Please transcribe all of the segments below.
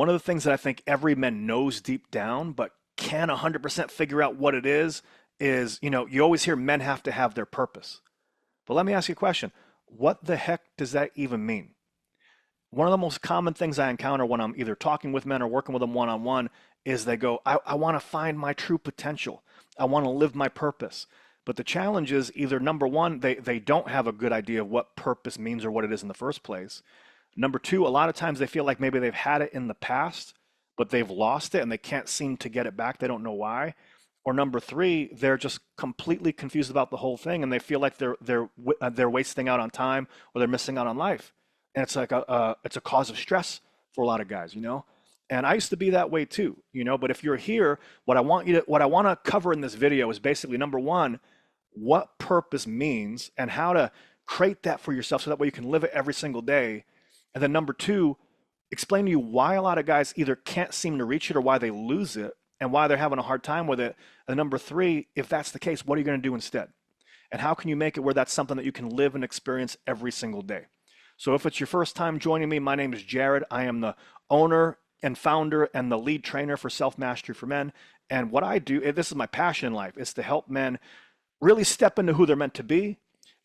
One of the things that I think every man knows deep down, but can't 100% figure out what it is, you always hear men have to have their purpose. But let me ask you a question. What the heck does that even mean? One of the most common things I encounter when I'm either talking with men or working with them one on one is they go, I want to find my true potential. I want to live my purpose. But the challenge is either number one, they don't have a good idea of what purpose means or what it is in the first place. Number two, a lot of times they feel like maybe they've had it in the past, but they've lost it and they can't seem to get it back. They don't know why. Or number three, they're just completely confused about the whole thing and they feel like they're wasting out on time or they're missing out on life. And it's like it's a cause of stress for a lot of guys. And I used to be that way too. But if you're here, what I want to cover in this video is basically number one, what purpose means and how to create that for yourself so that way you can live it every single day. And then number two, explain to you why a lot of guys either can't seem to reach it or why they lose it and why they're having a hard time with it. And number three, if that's the case, what are you going to do instead? And how can you make it where that's something that you can live and experience every single day? So if it's your first time joining me, my name is Jared. I am the owner and founder and the lead trainer for Self Mastery for Men. And what I do, this is my passion in life, is to help men really step into who they're meant to be,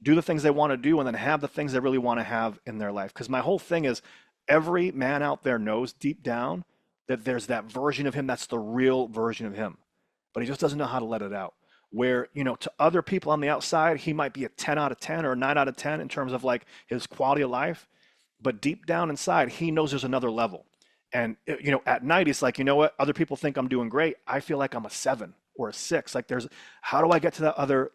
do the things they want to do, and then have the things they really want to have in their life. Because my whole thing is every man out there knows deep down that there's that version of him that's the real version of him, but he just doesn't know how to let it out. Where, to other people on the outside, he might be a 10 out of 10 or a 9 out of 10 in terms of like his quality of life. But deep down inside, he knows there's another level. And, at night, he's like, you know what? Other people think I'm doing great. I feel like I'm a 7 or a 6. Like how do I get to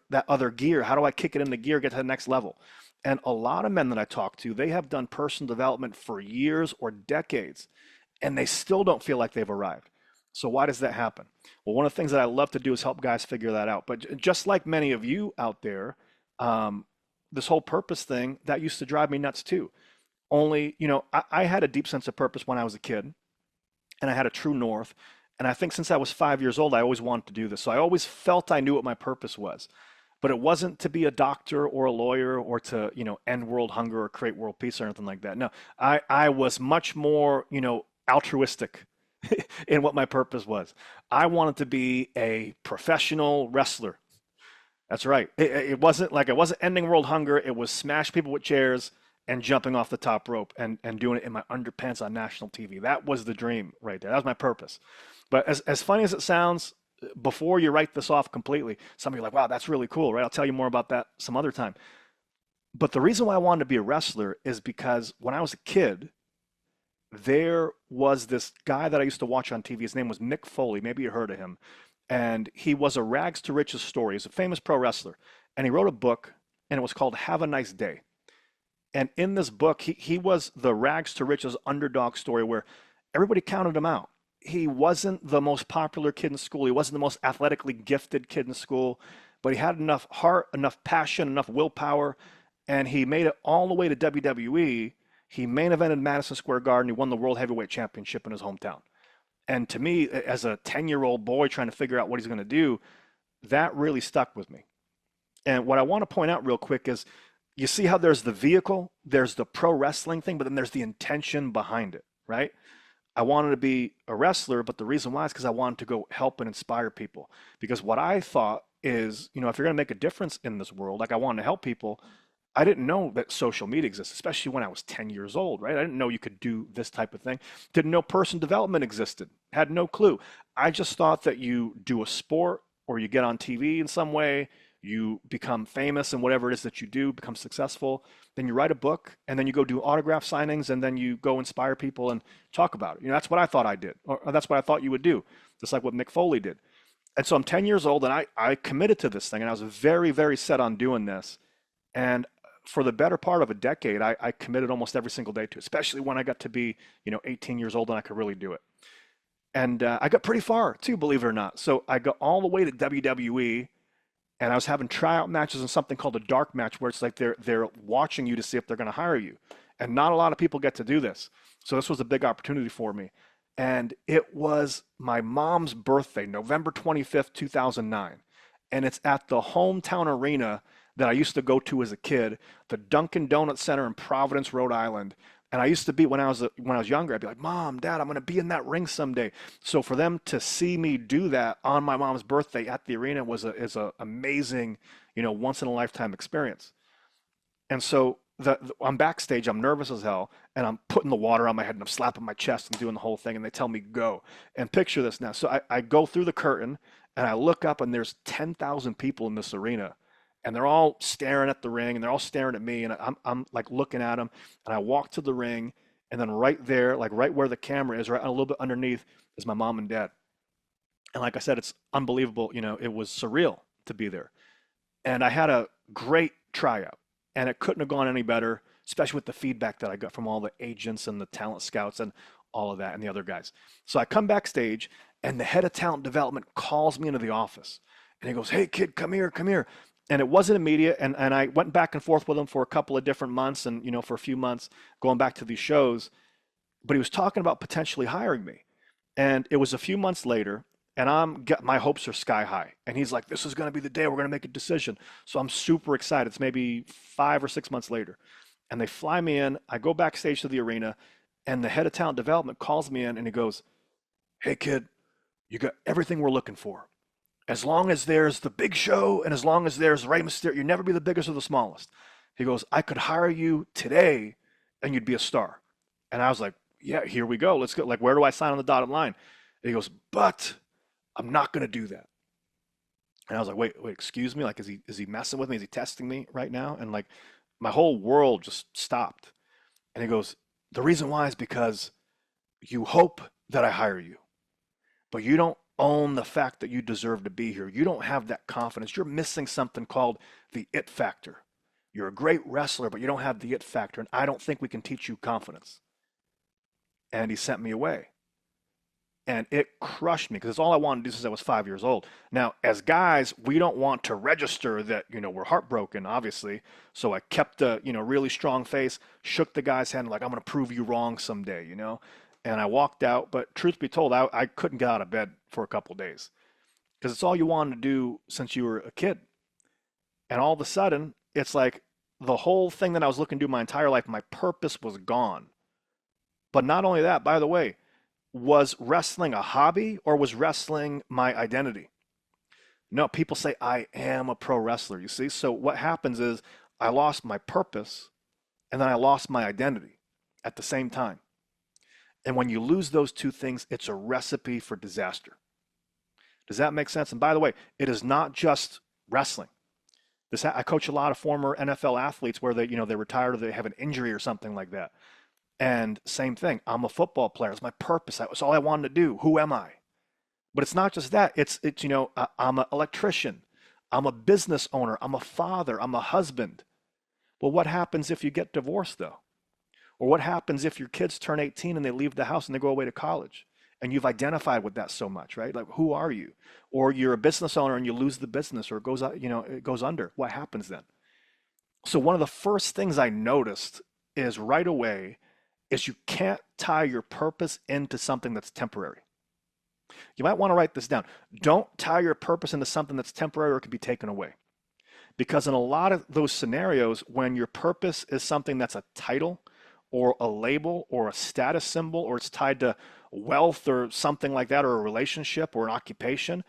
that other gear? How do I kick it into gear, get to the next level? And a lot of men that I talk to, they have done personal development for years or decades, and they still don't feel like they've arrived. So why does that happen? Well, one of the things that I love to do is help guys figure that out. But just like many of you out there, this whole purpose thing, that used to drive me nuts too. Only, I had a deep sense of purpose when I was a kid, and I had a true north. And I think since I was 5 years old, I always wanted to do this. So I always felt I knew what my purpose was. But it wasn't to be a doctor or a lawyer or to, end world hunger or create world peace or anything like that. No, I was much more, altruistic in what my purpose was. I wanted to be a professional wrestler. That's right. It wasn't like I wasn't ending world hunger. It was smash people with chairs and jumping off the top rope and doing it in my underpants on national TV. That was the dream right there. That was my purpose. But as funny as it sounds, before you write this off completely, some of you are like, wow, that's really cool, right? I'll tell you more about that some other time. But the reason why I wanted to be a wrestler is because when I was a kid, there was this guy that I used to watch on TV. His name was Mick Foley. Maybe you heard of him. And he was a rags to riches story. He's a famous pro wrestler. And he wrote a book, and it was called Have a Nice Day. And in this book, he was the rags to riches underdog story where everybody counted him out. He wasn't the most popular kid in school. He wasn't the most athletically gifted kid in school, but he had enough heart, enough passion, enough willpower, and he made it all the way to WWE. He main evented Madison Square Garden. He won the World Heavyweight Championship in his hometown. And to me, as a 10-year-old boy trying to figure out what he's going to do, that really stuck with me. And what I want to point out real quick is, you see how there's the vehicle, there's the pro wrestling thing, but then there's the intention behind it, right? I wanted to be a wrestler, but the reason why is because I wanted to go help and inspire people. Because what I thought is, if you're going to make a difference in this world, like I wanted to help people, I didn't know that social media exists, especially when I was 10 years old, right? I didn't know you could do this type of thing. Didn't know personal development existed. Had no clue. I just thought that you do a sport or you get on TV in some way, you become famous in whatever it is that you do, become successful, then you write a book, and then you go do autograph signings, and then you go inspire people and talk about it. That's what I thought I did, or that's what I thought you would do, just like what Mick Foley did. And so I'm 10 years old, and I committed to this thing, and I was very, very set on doing this. And for the better part of a decade, I committed almost every single day to it, especially when I got to be, 18 years old and I could really do it. And I got pretty far too, believe it or not. So I got all the way to WWE, and I was having tryout matches in something called a dark match, where it's like they're watching you to see if they're going to hire you. And not a lot of people get to do this. So this was a big opportunity for me. And it was my mom's birthday, November 25th, 2009. And it's at the hometown arena that I used to go to as a kid, the Dunkin' Donuts Center in Providence, Rhode Island. And I used to be when I was younger, I'd be like, Mom, Dad, I'm going to be in that ring someday. So for them to see me do that on my mom's birthday at the arena is a amazing, once in a lifetime experience. And so I'm backstage, I'm nervous as hell, and I'm putting the water on my head and I'm slapping my chest and doing the whole thing, and they tell me go. And picture this now. So I go through the curtain and I look up and there's 10,000 people in this arena. And they're all staring at the ring and they're all staring at me and I'm like looking at them, and I walk to the ring, and then right there, like right where the camera is, right a little bit underneath, is my mom and dad. And like I said, it's unbelievable. It was surreal to be there. And I had a great tryout, and it couldn't have gone any better, especially with the feedback that I got from all the agents and the talent scouts and all of that and the other guys. So I come backstage, and the head of talent development calls me into the office, and he goes, "Hey kid, come here, come here." And it wasn't immediate, and I went back and forth with him for a couple of different months, and for a few months going back to these shows. But he was talking about potentially hiring me. And it was a few months later, and my hopes are sky high. And he's like, "This is going to be the day we're going to make a decision." So I'm super excited. It's maybe 5 or 6 months later. And they fly me in. I go backstage to the arena, and the head of talent development calls me in and he goes, "Hey, kid, you got everything we're looking for. As long as there's the big show and as long as there's Rey Mysterio, you'll never be the biggest or the smallest." He goes, "I could hire you today and you'd be a star." And I was like, "Yeah, here we go. Let's go. Like, where do I sign on the dotted line?" And he goes, "But I'm not going to do that." And I was like, wait, excuse me? Like, is he messing with me? Is he testing me right now? And like, my whole world just stopped. And he goes, "The reason why is because you hope that I hire you, but you don't own the fact that you deserve to be here. You don't have that confidence. You're missing something called the it factor. You're a great wrestler, but you don't have the it factor. And I don't think we can teach you confidence." And he sent me away. And it crushed me because it's all I wanted to do since I was 5 years old. Now, as guys, we don't want to register that, we're heartbroken, obviously. So I kept a, really strong face, shook the guy's hand, like, "I'm going to prove you wrong someday. And I walked out. But truth be told, I couldn't get out of bed for a couple of days because it's all you wanted to do since you were a kid. And all of a sudden, it's like the whole thing that I was looking to do my entire life, my purpose was gone. But not only that, by the way, was wrestling a hobby or was wrestling my identity? No, people say I am a pro wrestler, you see? So what happens is I lost my purpose and then I lost my identity at the same time. And when you lose those two things, it's a recipe for disaster. Does that make sense? And by the way, it is not just wrestling. I coach a lot of former NFL athletes where they retired or they have an injury or something like that. And same thing, I'm a football player. It's my purpose. That was all I wanted to do. Who am I? But it's not just that. I'm an electrician. I'm a business owner. I'm a father. I'm a husband. Well, what happens if you get divorced though? Or what happens if your kids turn 18 and they leave the house and they go away to college? And you've identified with that so much, right? Like, who are you? Or you're a business owner and you lose the business or it goes under. What happens then? So one of the first things I noticed is right away is you can't tie your purpose into something that's temporary. You might want to write this down. Don't tie your purpose into something that's temporary or it can be taken away. Because in a lot of those scenarios, when your purpose is something that's a title or a label or a status symbol, or it's tied to wealth or something like that, or a relationship or an occupation,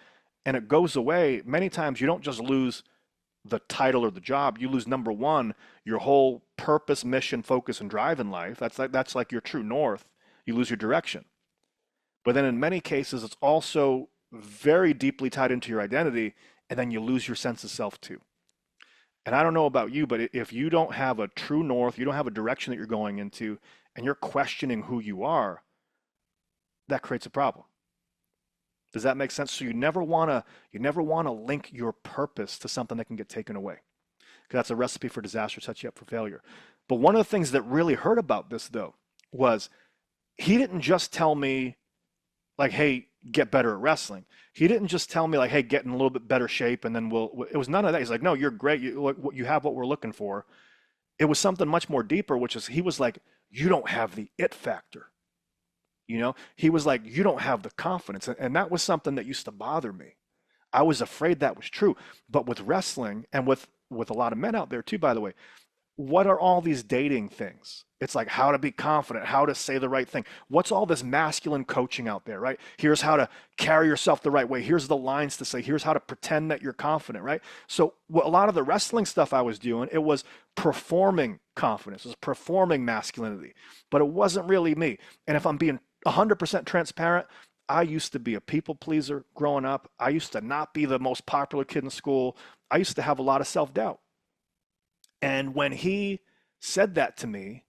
and it goes away, many times you don't just lose the title or the job, you lose number one, your whole purpose, mission, focus, and drive in life. That's like your true north. You lose your direction. But then in many cases, it's also very deeply tied into your identity, and then you lose your sense of self too. And I don't know about you, but if you don't have a true north, you don't have a direction that you're going into, and you're questioning who you are, that creates a problem. Does that make sense? So you never want to link your purpose to something that can get taken away. Because that's a recipe for disaster, sets you up for failure. But one of the things that really hurt about this though was he didn't just tell me like, "Hey, get better at wrestling." He didn't just tell me like, "Hey, get in a little bit better shape and then it was none of that. He's like, "No, you're great. You have what we're looking for." It was something much more deeper, which is he was like, "You don't have the it factor." He was like, "You don't have the confidence." And that was something that used to bother me. I was afraid that was true. But with wrestling and with a lot of men out there too, by the way, what are all these dating things? It's like how to be confident, how to say the right thing. What's all this masculine coaching out there, right? Here's how to carry yourself the right way. Here's the lines to say. Here's how to pretend that you're confident, right? So what a lot of the wrestling stuff I was doing, it was performing confidence, it was performing masculinity, but it wasn't really me. And if I'm being 100% transparent, I used to be a people pleaser growing up. I used to not be the most popular kid in school. I used to have a lot of self-doubt. And when he said that to me,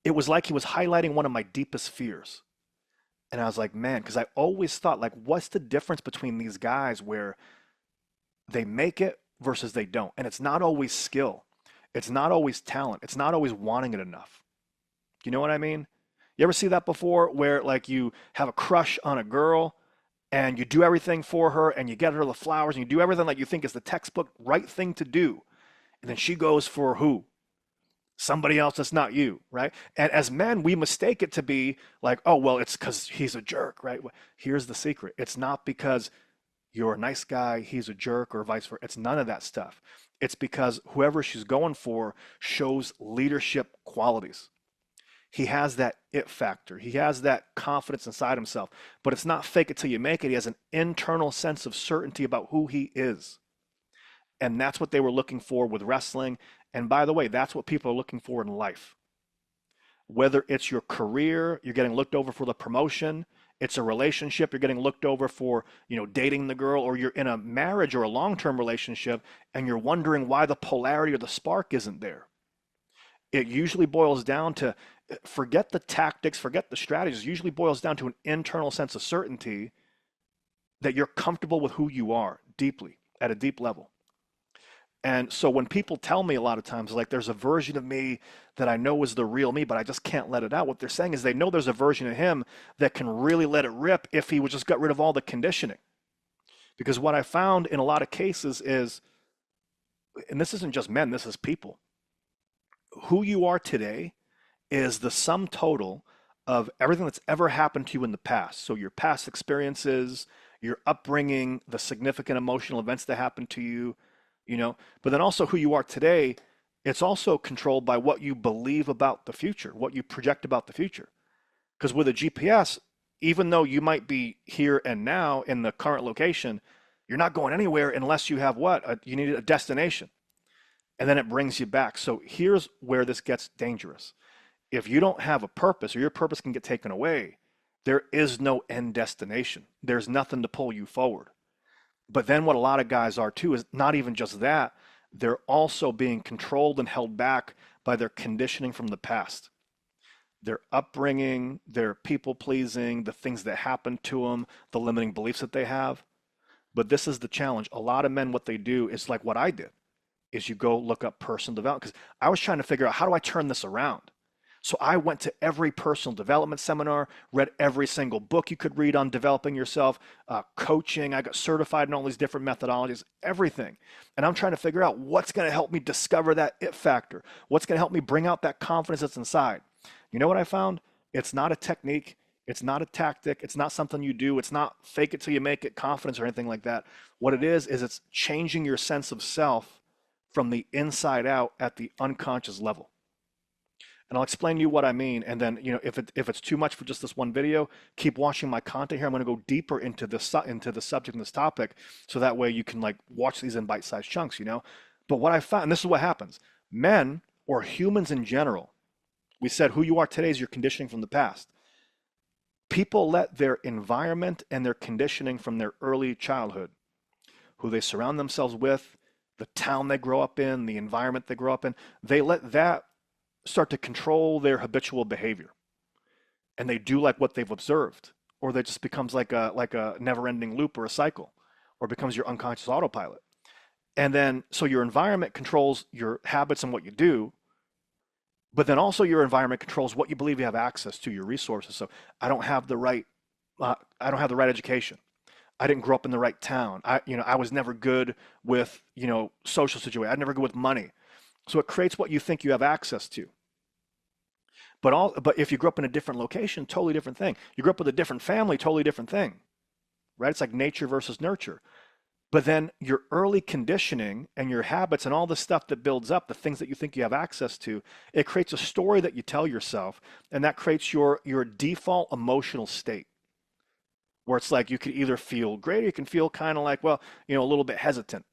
it was like he was highlighting one of my deepest fears. And I was like, man, because I always thought, like, what's the difference between these guys where they make it versus they don't? And it's not always skill. It's not always talent. It's not always wanting it enough. You know what I mean? You ever see that before where like you have a crush on a girl and you do everything for her and you get her the flowers and you do everything like you think is the textbook right thing to do. And then she goes for who? Somebody else that's not you, right? And as men, we mistake it to be like, oh, well, it's because he's a jerk, right? Well, here's the secret. It's not because you're a nice guy, he's a jerk, or vice versa. It's none of that stuff. It's because whoever she's going for shows leadership qualities. He has that it factor. He has that confidence inside himself, but it's not fake it till you make it. He has an internal sense of certainty about who he is. And that's what they were looking for with wrestling. And by the way, that's what people are looking for in life. Whether it's your career, you're getting looked over for the promotion, it's a relationship, you're getting looked over for, dating the girl, or you're in a marriage or a long-term relationship and you're wondering why the polarity or the spark isn't there. It usually boils down to forget the tactics, forget the strategies. It usually boils down to an internal sense of certainty that you're comfortable with who you are deeply, at a deep level. And so when people tell me a lot of times, like there's a version of me that I know is the real me, but I just can't let it out. What they're saying is they know there's a version of him that can really let it rip if he would just got rid of all the conditioning. Because what I found in a lot of cases is, and this isn't just men, this is people, who you are today is the sum total of everything that's ever happened to you in the past. So your past experiences, your upbringing, the significant emotional events that happened to you, but then also who you are today, it's also controlled by what you believe about the future, what you project about the future. Because with a GPS, even though you might be here and now in the current location, you're not going anywhere unless you have what? You need a destination. And then it brings you back. So here's where this gets dangerous. If you don't have a purpose or your purpose can get taken away, there is no end destination. There's nothing to pull you forward. But then what a lot of guys are too is not even just that, they're also being controlled and held back by their conditioning from the past. Their upbringing, their people pleasing, the things that happened to them, the limiting beliefs that they have. But this is the challenge. A lot of men, what they do is like what I did, is you go look up personal development. Because I was trying to figure out, how do I turn this around? So I went to every personal development seminar, read every single book you could read on developing yourself, coaching. I got certified in all these different methodologies, everything. And I'm trying to figure out what's going to help me discover that it factor. What's going to help me bring out that confidence that's inside. You know what I found? It's not a technique. It's not a tactic. It's not something you do. It's not fake it till you make it confidence or anything like that. What it is it's changing your sense of self from the inside out at the unconscious level. And I'll explain to you what I mean. And then, if it's too much for just this one video, keep watching my content here. I'm going to go deeper into the subject and this topic, so that way you can like watch these in bite-sized chunks. But what I found, and this is what happens, men or humans in general, we said who you are today is your conditioning from the past. People let their environment and their conditioning from their early childhood, who they surround themselves with, the town they grow up in, the environment they grow up in, they let that start to control their habitual behavior, and they do like what they've observed, or that just becomes like a never-ending loop or a cycle, or becomes your unconscious autopilot. And then so your environment controls your habits and what you do, but then also your environment controls what you believe you have access to, your resources. So I don't have the right education. I didn't grow up in the right town. I was never good with social situations. I never good with money. So it creates what you think you have access to. But if you grew up in a different location, totally different thing. You grew up with a different family, totally different thing, right? It's like nature versus nurture. But then your early conditioning and your habits and all the stuff that builds up, the things that you think you have access to, it creates a story that you tell yourself, and that creates your default emotional state where it's like you could either feel great or you can feel kind of like, well, a little bit hesitant.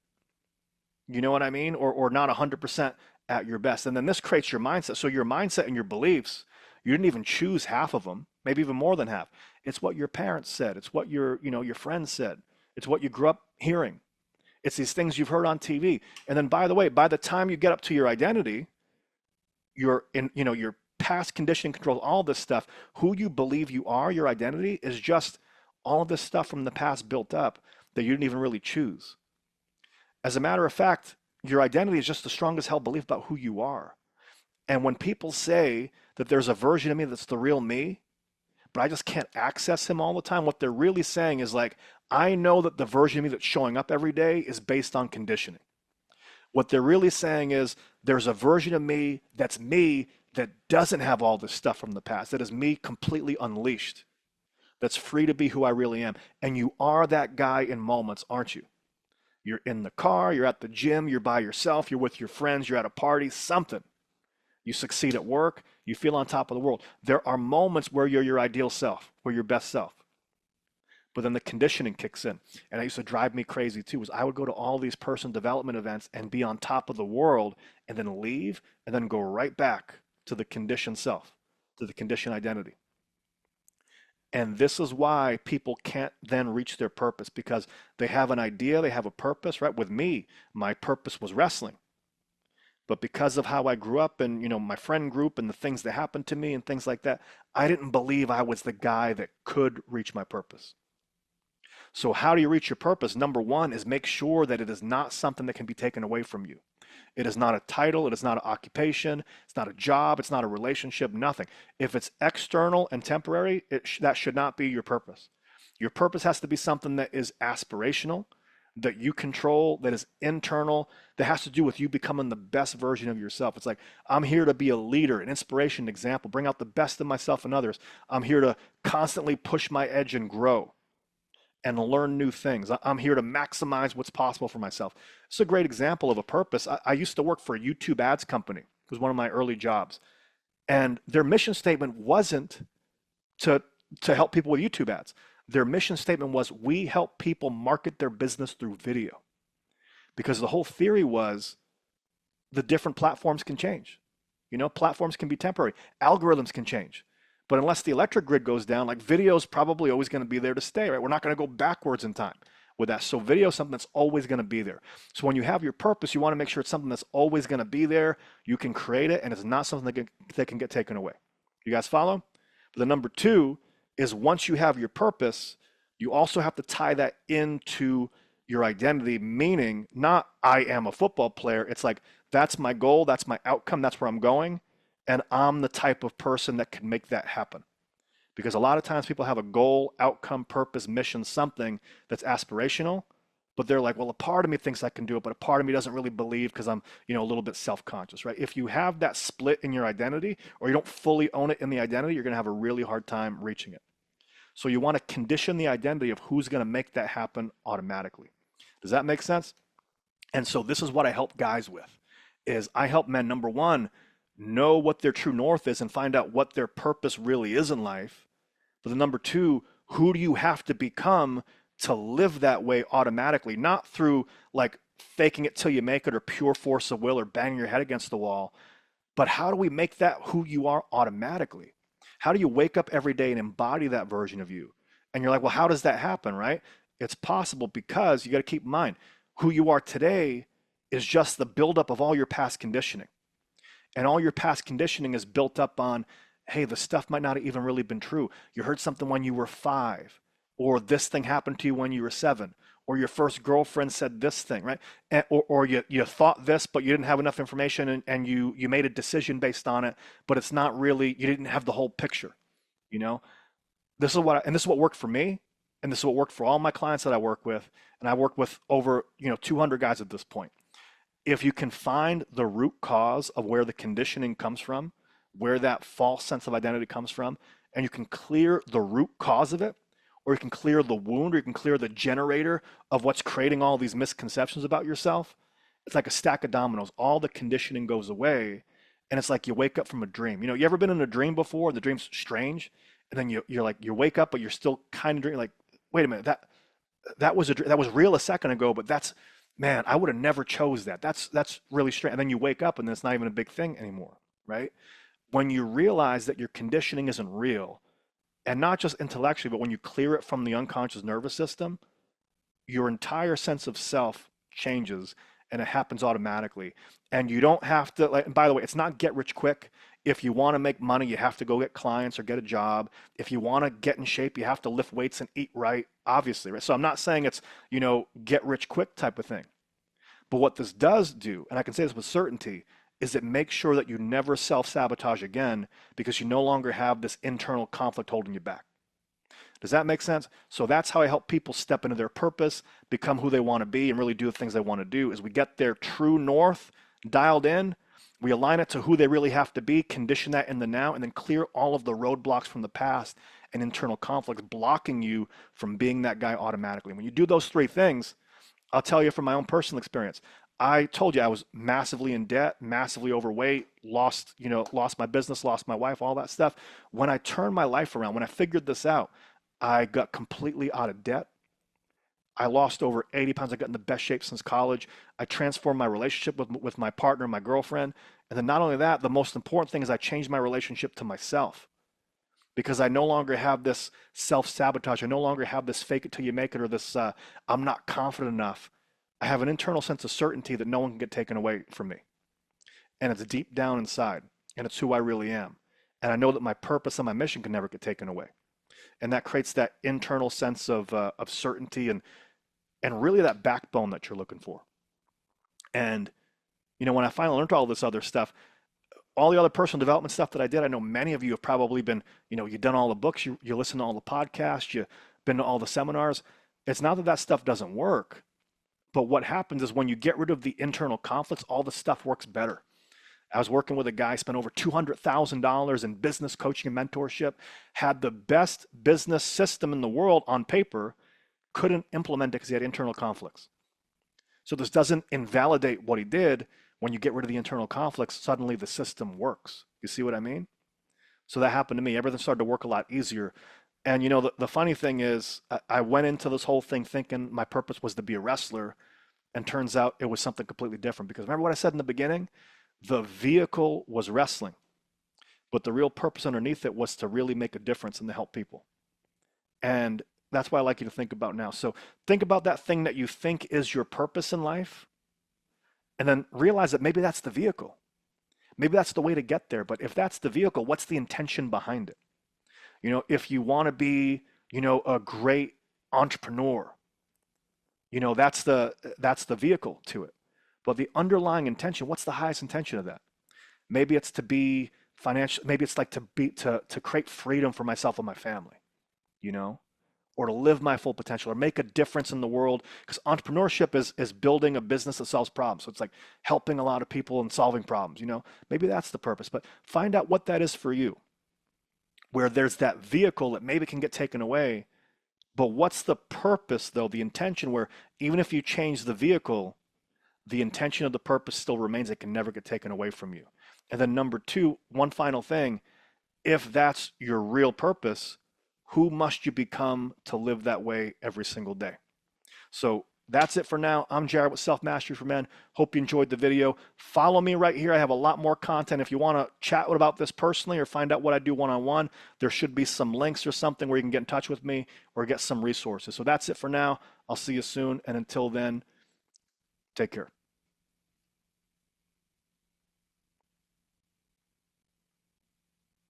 You know what I mean? Or not 100% at your best. And then this creates your mindset. So your mindset and your beliefs, you didn't even choose half of them, maybe even more than half. It's what your parents said. It's what your friends said. It's what you grew up hearing. It's these things you've heard on TV. And then by the way, by the time you get up to your identity, your past conditioning controls, all this stuff, who you believe you are, your identity is just all of this stuff from the past built up that you didn't even really choose. As a matter of fact, your identity is just the strongest held belief about who you are. And when people say that there's a version of me that's the real me, but I just can't access him all the time, what they're really saying is like, I know that the version of me that's showing up every day is based on conditioning. What they're really saying is there's a version of me that doesn't have all this stuff from the past, that is me completely unleashed, that's free to be who I really am. And you are that guy in moments, aren't you? You're in the car, you're at the gym, you're by yourself, you're with your friends, you're at a party, something. You succeed at work, you feel on top of the world. There are moments where you're your ideal self, where your best self. But then the conditioning kicks in. And it used to drive me crazy too, was I would go to all these personal development events and be on top of the world and then leave and then go right back to the conditioned self, to the conditioned identity. And this is why people can't then reach their purpose, because they have an idea, they have a purpose, right? With me, my purpose was wrestling. But because of how I grew up and, my friend group and the things that happened to me and things like that, I didn't believe I was the guy that could reach my purpose. So how do you reach your purpose? Number one is make sure that it is not something that can be taken away from you. It is not a title. It is not an occupation. It's not a job. It's not a relationship, nothing. If it's external and temporary, that should not be your purpose. Your purpose has to be something that is aspirational, that you control, that is internal, that has to do with you becoming the best version of yourself. It's like, I'm here to be a leader, an inspiration, an example, bring out the best of myself and others. I'm here to constantly push my edge and grow and learn new things. I'm here to maximize what's possible for myself. It's a great example of a purpose. I used to work for a YouTube ads company. It was one of my early jobs. And their mission statement wasn't to, to help people with YouTube ads. Their mission statement was, we help people market their business through video. Because the whole theory was the different platforms can change. Platforms can be temporary. Algorithms can change. But unless the electric grid goes down, like, video is probably always going to be there to stay, right? We're not going to go backwards in time with that. So video is something that's always going to be there. So when you have your purpose, you want to make sure it's something that's always going to be there. You can create it, and it's not something that can get taken away. You guys follow? But the number two is, once you have your purpose, you also have to tie that into your identity, meaning not I am a football player. It's like, that's my goal, that's my outcome, that's where I'm going. And I'm the type of person that can make that happen. Because a lot of times people have a goal, outcome, purpose, mission, something that's aspirational, but they're like, well, a part of me thinks I can do it, but a part of me doesn't really believe because I'm, a little bit self-conscious, right? If you have that split in your identity, or you don't fully own it in the identity, you're going to have a really hard time reaching it. So you want to condition the identity of who's going to make that happen automatically. Does that make sense? And so this is what I help guys with, is I help men, number one, know what their true north is and find out what their purpose really is in life. But the number two, who do you have to become to live that way automatically? Not through like faking it till you make it, or pure force of will, or banging your head against the wall. But how do we make that who you are automatically? How do you wake up every day and embody that version of you? And you're like, well, how does that happen, right? It's possible because you got to keep in mind, who you are today is just the buildup of all your past conditioning. And all your past conditioning is built up on, hey, the stuff might not have even really been true. You heard something when you were 5, or this thing happened to you when you were 7, or your first girlfriend said this thing, right? Or you thought this, but you didn't have enough information, and you made a decision based on it, but it's not really, you didn't have the whole picture, you know? This is what worked for me, and this is what worked for all my clients that I work with, and I work with over 200 guys at this point. If you can find the root cause of where the conditioning comes from, where that false sense of identity comes from, and you can clear the root cause of it, or you can clear the wound, or you can clear the generator of what's creating all these misconceptions about yourself. It's like a stack of dominoes. All the conditioning goes away, and it's like you wake up from a dream. You ever been in a dream before, and the dream's strange, and then you're like, you wake up, but you're still kind of dreaming. Like, wait a minute, that was real a second ago, but man, I would have never chose that. That's really strange. And then you wake up, and then it's not even a big thing anymore, right? When you realize that your conditioning isn't real, and not just intellectually, but when you clear it from the unconscious nervous system, your entire sense of self changes, and it happens automatically. And you don't have to, like, and by the way, it's not get rich quick. If you want to make money, you have to go get clients or get a job. If you want to get in shape, you have to lift weights and eat right, obviously, right? So I'm not saying it's, get rich quick type of thing. But what this does do, and I can say this with certainty, is it makes sure that you never self-sabotage again, because you no longer have this internal conflict holding you back. Does that make sense? So that's how I help people step into their purpose, become who they want to be, and really do the things they want to do. Is we get their true north dialed in, we align it to who they really have to be, condition that in the now, and then clear all of the roadblocks from the past and internal conflicts blocking you from being that guy automatically. When you do those three things, I'll tell you from my own personal experience. I told you I was massively in debt, massively overweight, lost my business, lost my wife, all that stuff. When I turned my life around, when I figured this out, I got completely out of debt. I lost over 80 pounds. I got in the best shape since college. I transformed my relationship with my partner, my girlfriend. And then not only that, the most important thing is I changed my relationship to myself, because I no longer have this self-sabotage. I no longer have this fake it till you make it, or this I'm not confident enough. I have an internal sense of certainty that no one can get taken away from me. And it's deep down inside, and it's who I really am. And I know that my purpose and my mission can never get taken away. And that creates that internal sense of certainty, and really that backbone that you're looking for. And when I finally learned all this other stuff, all the other personal development stuff that I did, I know many of you have probably been, you've done all the books, you listen to all the podcasts, you've been to all the seminars. It's not that that stuff doesn't work, but what happens is when you get rid of the internal conflicts, all the stuff works better. I was working with a guy, spent over $200,000 in business coaching and mentorship, had the best business system in the world on paper, couldn't implement it because he had internal conflicts. So this doesn't invalidate what he did. When you get rid of the internal conflicts, suddenly the system works. You see what I mean? So that happened to me. Everything started to work a lot easier. And the funny thing is, I went into this whole thing thinking my purpose was to be a wrestler, and turns out it was something completely different. Because remember what I said in the beginning? The vehicle was wrestling, but the real purpose underneath it was to really make a difference and to help people. And that's what I like you to think about now. So think about that thing that you think is your purpose in life, and then realize that maybe that's the vehicle. Maybe that's the way to get there. But if that's the vehicle, what's the intention behind it? If you want to be, a great entrepreneur, that's the vehicle to it. But the underlying intention, what's the highest intention of that? Maybe it's to be financial, maybe it's like to create freedom for myself and my family, or to live my full potential, or make a difference in the world. Because entrepreneurship is building a business that solves problems. So it's like helping a lot of people and solving problems, maybe that's the purpose. But find out what that is for you, where there's that vehicle that maybe can get taken away. But what's the purpose, though, the intention, where even if you change the vehicle, the intention of the purpose still remains. It can never get taken away from you. And then number two, one final thing, if that's your real purpose, who must you become to live that way every single day? So that's it for now. I'm Jared with Self Mastery for Men. Hope you enjoyed the video. Follow me right here. I have a lot more content. If you want to chat about this personally or find out what I do one-on-one, there should be some links or something where you can get in touch with me or get some resources. So that's it for now. I'll see you soon. And until then, take care.